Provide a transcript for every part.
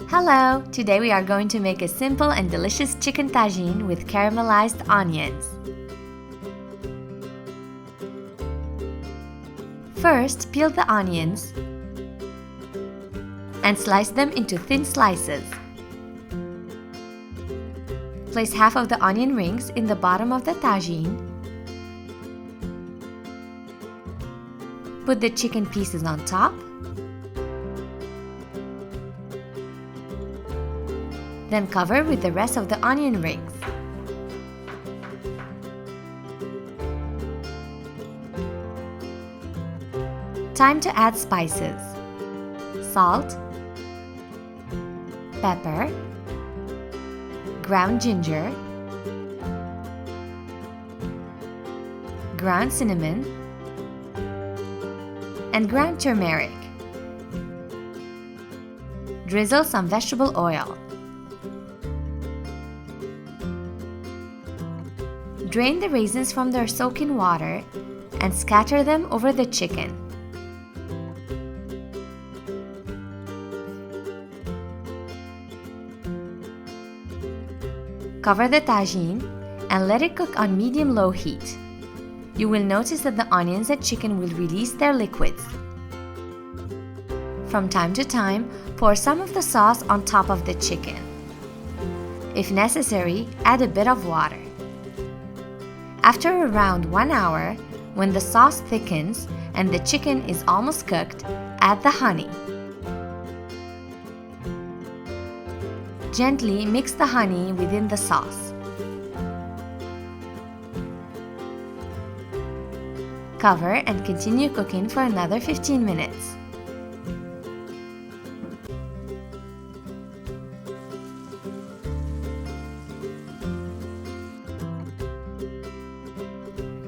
Hello! Today we are going to make a simple and delicious chicken tagine with caramelized onions. First, peel the onions and slice them into thin slices. Place half of the onion rings in the bottom of the tagine. Put the chicken pieces on top. Then cover with the rest of the onion rings. Time to add spices: salt, pepper, ground ginger, ground cinnamon, and ground turmeric. Drizzle some vegetable oil. Drain the raisins from their soak-in water and scatter them over the chicken. Cover the tagine and let it cook on medium-low heat. You will notice that the onions and chicken will release their liquids. From time to time, pour some of the sauce on top of the chicken. If necessary, add a bit of water. After around 1 hour, when the sauce thickens and the chicken is almost cooked, add the honey. Gently mix the honey within the sauce. Cover and continue cooking for another 15 minutes.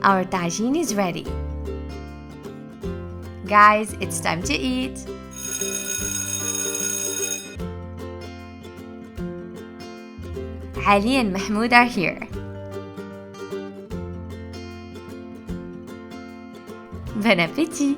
Our tagine is ready. Guys, it's time to eat! Ali and Mahmoud are here. Bon appétit!